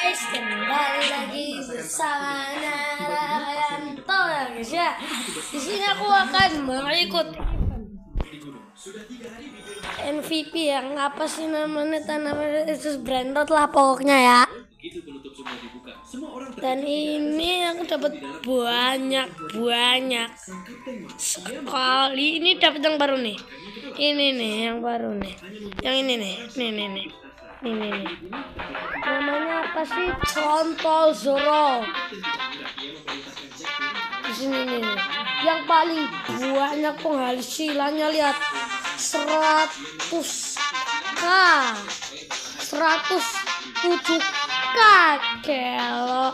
guys, kembali lagi bersama Narayanto ya guys ya. Di sini aku akan mengikut MVP yang apa sih namanya, itu Brandon lah pokoknya ya. Dan ini aku dapat banyak sekali. Ini dapat yang baru nih. Ini nih yang baru nih. Yang ini nih. Ini namanya apa sih? Contoh Zoro. Di sini nih. Yang paling banyak penghasilannya, lihat, 100k 107k kilo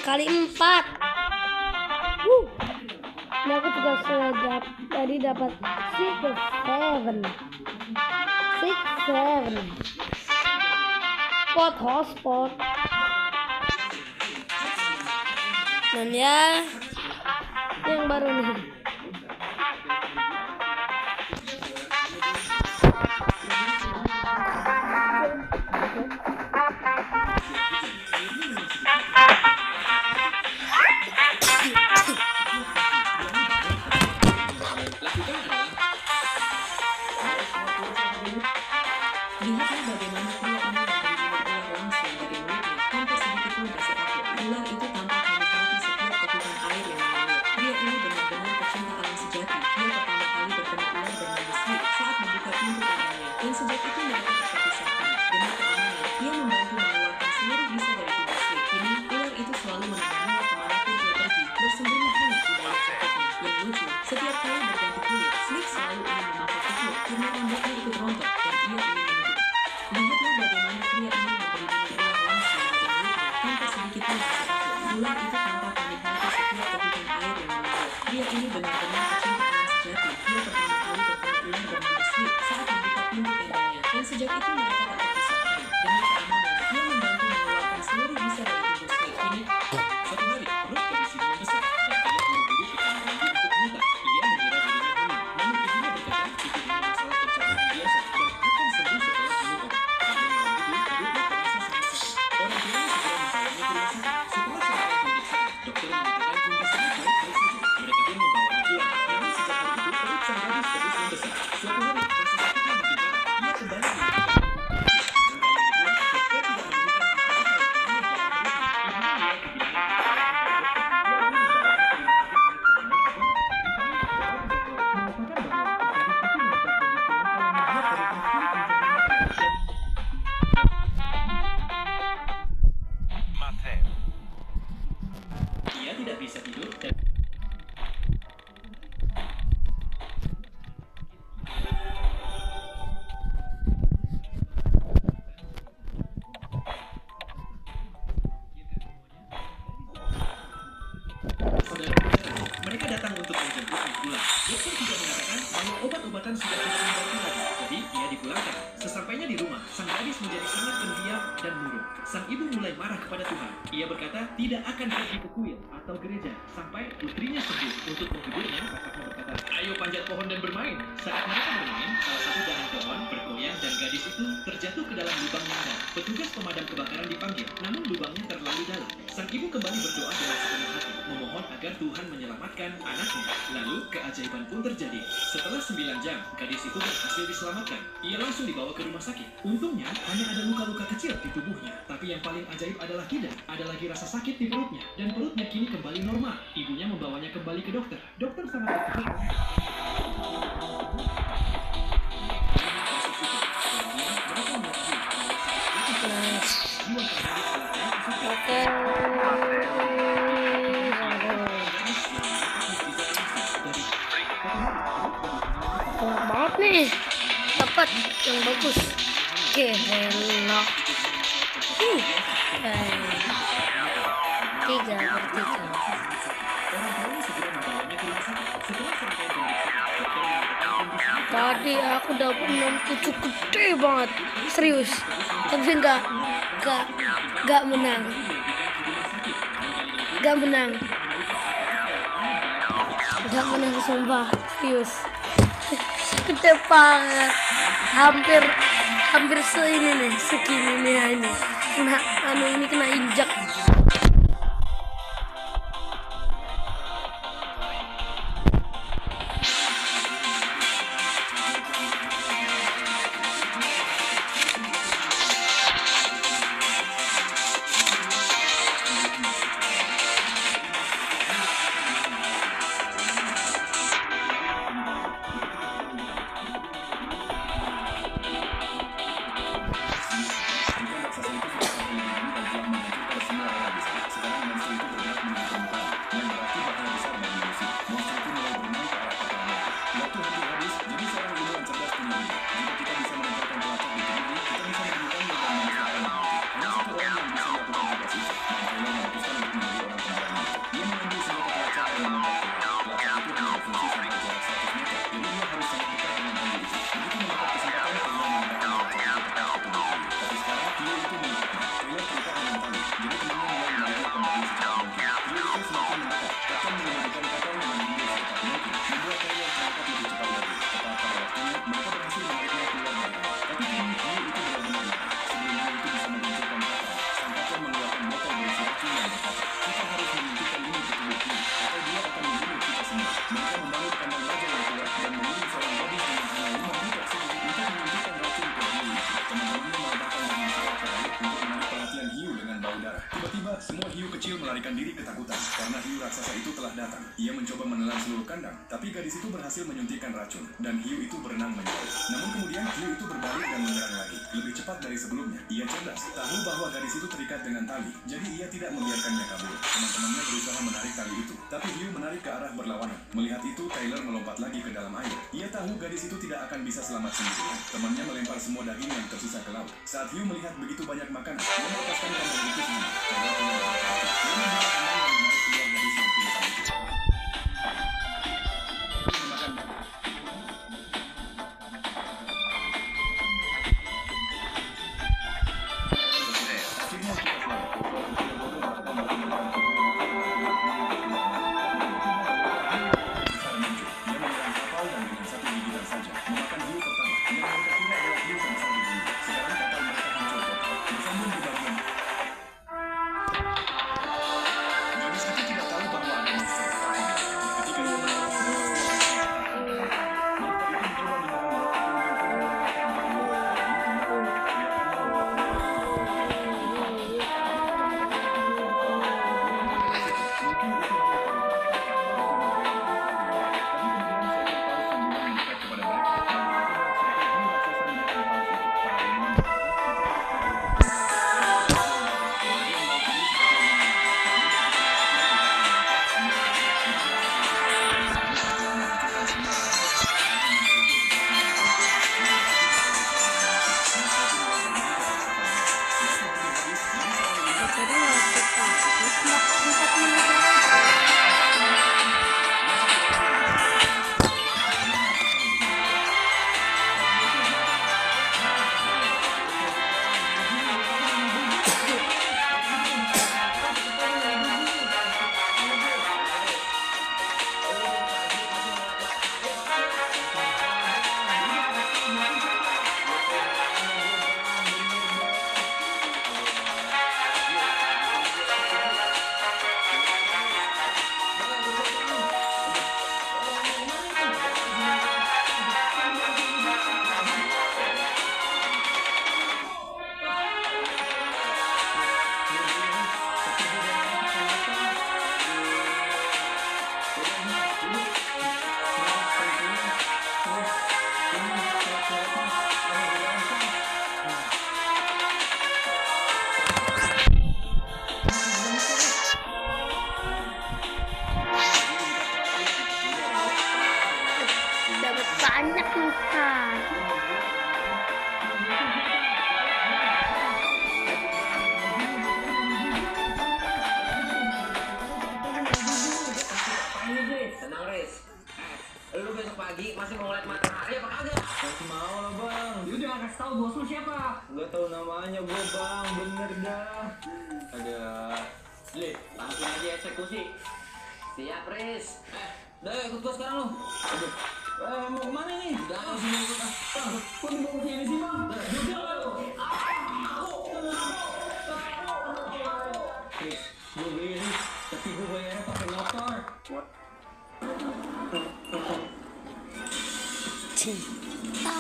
kali 4. Ini aku juga sudah tadi dapat 67 hotspot. Dan ya yang baru nih. Lihatlah bagaimana pria ini memberi ular langsung dari mulutnya tanpa sedikit pun rasa takut. Ular itu tampak menikmati setiap tegukan air yang mengalir. Pria ini benar-benar pecinta alam sejati. Dia pertama kali bertemu ular dan mengusik saat membuka pintu kamarnya. Dan sejak itu mereka terpisahkan. Demi keamanan, dia membantu mengeluarkan seluruh bisa dari tubuh Slick. Kini, ular itu selalu menemaninya kemanapun dia pergi, bersembunyi hanya di balik jaketnya. Yang lucu, setiap kali berganti kulit, Slick selalu ingin memakai kuku karena rambutnya ikut rontok dan ia ingin menutup. Lihatlah bagaimana pria ini memberi ular langsung dari mulutnya tanpa sedikit pun rasa takut. Ular itu tampak menikmati setiap tegukan air yang mengalir. Pria ini benar-benar pecinta alam sejati. Dia pertama kali bertemu ular bernama Slick saat membuka pintu tendanya. Dan sejak itu mereka tak terpisahkan. Demi keamanan, dia membantu mengeluarkan seluruh bisa dari tubuh Slick. Kini, suatu hari, perut berisi membesar dan dia buru-buru ke kamar mandi untuk muntah. Ia mengira dirinya hamil, namun ibunya berkata itu hanya masalah pencernaan biasa dan akan sembuh setelah minum obat. Namun malam itu, perutnya terasa sangat sakit. Orang tuanya segera membawanya ke rumah sakit. Setelah selesai pemeriksaan, dokter mengatakan kondisinya baik-baik saja. Mereka pun membawanya pulang. Namun sejak hari itu, perut sang gadis terus membesar. Suatu hari, rasa sakitnya makin parah. Ia kembali ke rumah sakit. Dan kali ini pun, dokter tidak menemukan apa-apa yang aneh dalam perutnya. Ibunya mulai kehilangan ia tidak bisa tidur dan saudara-saudara, mereka datang untuk menjemput sang pulang. Dokter juga mengatakan bahwa obat-obatan sudah tidak membantu lagi, jadi ia dipulangkan. Sesampainya di rumah, sang gadis menjadi sangat pendiam dan murung. Sang ibu mulai marah kepada Tuhan. Ia berkata tidak akan pergi ke kuil atau gereja sampai putrinya sembuh. Untuk menghiburnya, kakaknya berkata, ayo panjat pohon dan bermain. Saat mereka bermain, salah satu dahan pohon bergoyang dan gadis itu terjatuh ke dalam lubang yang dalam. Petugas pemadam kebakaran dipanggil, namun lubangnya terlalu dalam. Sang ibu kembali berdoa dengan sepenuh hati, memohon agar Tuhan menyelamatkan anaknya. Lalu keajaiban pun terjadi. Setelah 9 jam, gadis itu berhasil diselamatkan. Ia langsung dibawa ke rumah sakit. Untungnya hanya ada luka-luka kecil di tubuhnya. Tapi yang paling ajaib adalah tidak ada lagi rasa sakit di perutnya. Dan perutnya kini kembali normal. Ibunya membawanya kembali ke dokter. Dokter sangat terkejut. Oke. Enak banget nih, dapat yang bagus. Enak. 3/3. Tadi aku dapat 67 gede banget, serius. Tapi enggak menang. Gak menang sumpah, serius. Gede banget, hampir segini nih, ini. Nah, semua hiu kecil melarikan diri ketakutan karena hiu raksasa itu telah datang. Ia mencoba menelan seluruh kandang, tapi gadis itu berhasil menyuntikkan racun dan hiu itu berenang menjauh. Namun kemudian hiu itu berbalik dan menyerang lagi, lebih cepat dari sebelumnya. Ia cerdas, tahu bahwa gadis itu terikat dengan tali, jadi ia tidak membiarkannya kabur. Teman-temannya berusaha menarik tali itu, tapi hiu menarik ke arah berlawanan. Melihat itu, Tyler melompat lagi ke dalam air. Ia tahu gadis itu tidak akan bisa selamat sendirian. Temannya melempar semua daging yang tersisa ke laut. Saat hiu melihat begitu banyak makanan, dia melepaskan kandang itu sendiri. Tyler punya banyak hati. Dia membuka kandang dan menarik keluar gadis yang pingsan itu. Makan. Akhirnya kita selamat. Besar muncul. Dia menyerang kapal dan dengan satu gigitan saja memakan hiu pertama. Yang mereka kira adalah hiu terbesar di dunia. Sekarang kapal mereka hancur total. Bersambung di bagian. Gadis itu tidak tahu bahwa ada monster kapal di belakangnya. Ketika dia menemukan monster itu mencoba menyerang Dapat banyak nih, Kak. Tenang, Riz. Lu besok pagi masih mau ngeliat matahari apa kagak? Masih mau lah bang. Lu jangan kasih tahu bos lu siapa. Gak tahu namanya gue bang, bener dah. Ada. Li, langsung aja eksekusi. Siap, Riz. Udah ikut gua sekarang lu. Aduh, mau kemana nih? Udah, sini ikut ah. Kok dibawa ke sini sih bang? Udah lu. Chris, gue beli Chris, tapi gue bayarnya pakai motor. Cinta.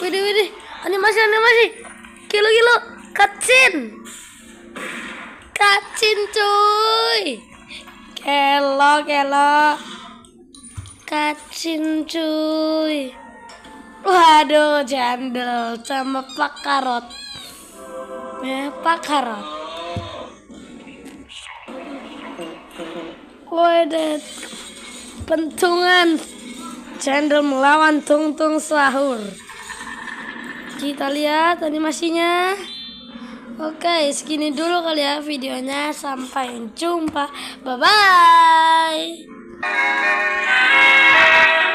Widih, animasi, kilo, kacin cuy, kelo, kacin cuy, waduh jandel sama Pak Karot, Pak Karot, waduh pentungan jandel melawan tung sahur. Kita lihat animasinya. Oke, segini dulu kali ya videonya. Sampai jumpa. Bye-bye.